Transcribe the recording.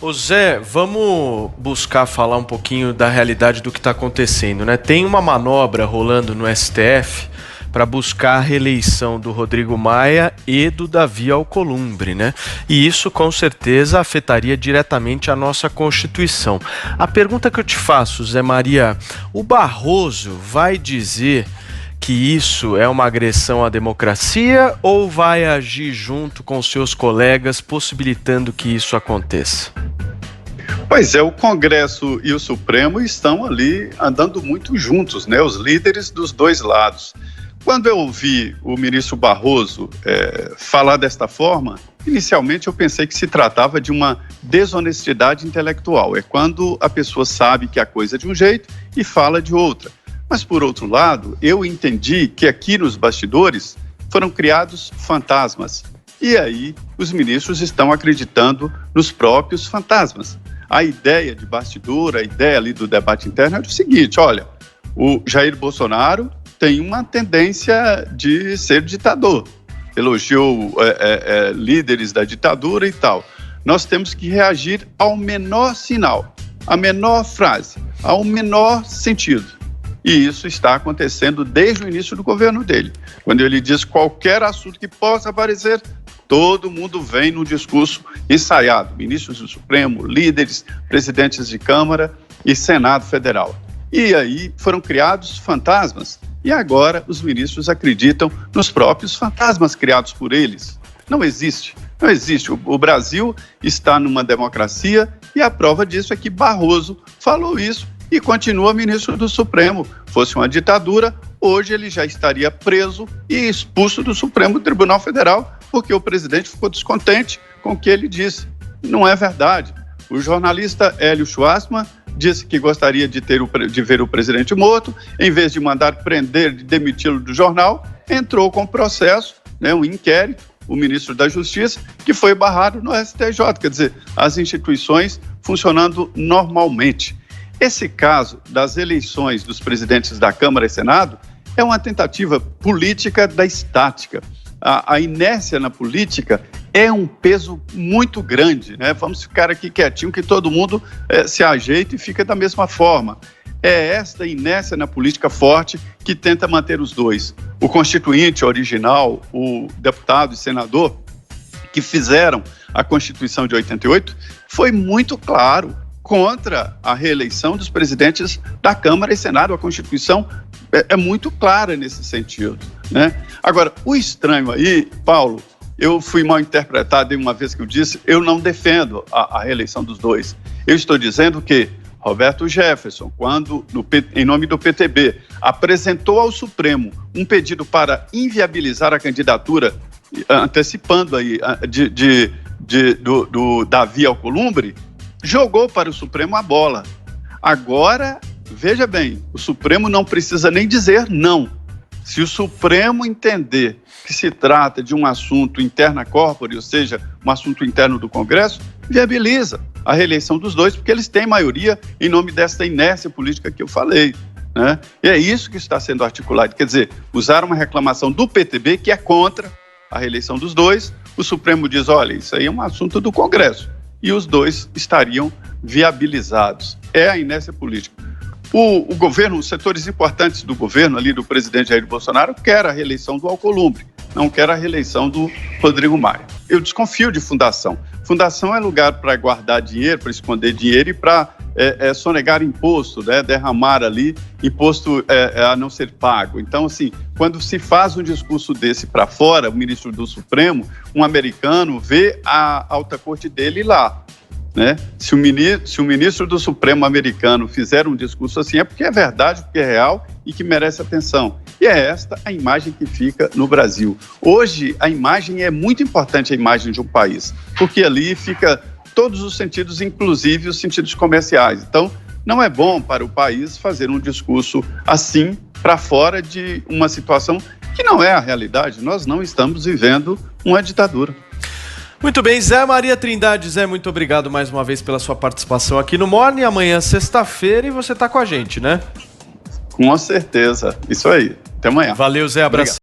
Ô Zé, vamos buscar falar um pouquinho da realidade do que está acontecendo, né? Tem uma manobra rolando no STF para buscar a reeleição do Rodrigo Maia e do Davi Alcolumbre, né? E isso com certeza afetaria diretamente a nossa Constituição. A pergunta que eu te faço, Zé Maria, o Barroso vai dizer que isso é uma agressão à democracia ou vai agir junto com seus colegas possibilitando que isso aconteça? Pois é, o Congresso e o Supremo estão ali andando muito juntos, né? Os líderes dos dois lados. Quando eu ouvi o ministro Barroso falar desta forma, inicialmente eu pensei que se tratava de uma desonestidade intelectual. É quando a pessoa sabe que a coisa é de um jeito e fala de outra. Mas, por outro lado, eu entendi que aqui nos bastidores foram criados fantasmas. E aí os ministros estão acreditando nos próprios fantasmas. A ideia de bastidor, a ideia ali do debate interno é o seguinte: olha, o Jair Bolsonaro tem uma tendência de ser ditador. Elogiou líderes da ditadura e tal. Nós temos que reagir ao menor sinal, à menor frase, ao menor sentido. E isso está acontecendo desde o início do governo dele. Quando ele diz qualquer assunto que possa aparecer, todo mundo vem no discurso ensaiado. Ministros do Supremo, líderes, presidentes de Câmara e Senado Federal. E aí foram criados fantasmas. E agora os ministros acreditam nos próprios fantasmas criados por eles. Não existe. Não existe. O Brasil está numa democracia e a prova disso é que Barroso falou isso e continua ministro do Supremo. Fosse uma ditadura, hoje ele já estaria preso e expulso do Supremo Tribunal Federal, porque o presidente ficou descontente com o que ele disse. Não é verdade. O jornalista Hélio Schwartzman disse que gostaria de ver o presidente morto, em vez de mandar prender, de demiti-lo do jornal, entrou com processo, um inquérito, o ministro da Justiça, que foi barrado no STJ, quer dizer, as instituições funcionando normalmente. Esse caso das eleições dos presidentes da Câmara e Senado é uma tentativa política da estática. A inércia na política é um peso muito grande, né? Vamos ficar aqui quietinho que todo mundo se ajeita e fica da mesma forma. É esta inércia na política forte que tenta manter os dois. O constituinte original, o deputado e senador que fizeram a Constituição de 88, foi muito claro contra a reeleição dos presidentes da Câmara e Senado. A Constituição é muito clara nesse sentido, né? Agora, o estranho aí, Paulo, eu fui mal interpretado em uma vez que eu disse, eu não defendo a reeleição dos dois. Eu estou dizendo que Roberto Jefferson, quando, em nome do PTB, apresentou ao Supremo um pedido para inviabilizar a candidatura, antecipando aí do Davi Alcolumbre, jogou para o Supremo a bola. Agora, veja bem, o Supremo não precisa nem dizer não. Se o Supremo entender que se trata de um assunto interna corpore, ou seja, um assunto interno do Congresso, viabiliza a reeleição dos dois, porque eles têm maioria em nome desta inércia política que eu falei, né? E é isso que está sendo articulado. Quer dizer, usar uma reclamação do PTB, que é contra a reeleição dos dois, o Supremo diz, olha, isso aí é um assunto do Congresso. E os dois estariam viabilizados. É a inércia política. O governo, os setores importantes do governo, ali do presidente Jair Bolsonaro, quer a reeleição do Alcolumbre, não quer a reeleição do Rodrigo Maia. Eu desconfio de fundação. Fundação é lugar para guardar dinheiro, para esconder dinheiro e para sonegar imposto, né? Derramar ali imposto a não ser pago. Então, assim, quando se faz um discurso desse para fora, o ministro do Supremo, um americano, vê a alta corte dele lá, né? Se o ministro do Supremo americano fizer um discurso assim, é porque é verdade, porque é real e que merece atenção. E é esta a imagem que fica no Brasil. Hoje, a imagem é muito importante, a imagem de um país, porque ali fica todos os sentidos, inclusive os sentidos comerciais. Então, não é bom para o país fazer um discurso assim para fora de uma situação que não é a realidade. Nós não estamos vivendo uma ditadura. Muito bem, Zé Maria Trindade. Zé, muito obrigado mais uma vez pela sua participação aqui no Morning. Amanhã, sexta-feira, e você está com a gente, né? Com certeza. Isso aí. Até amanhã. Valeu, Zé. Abraço.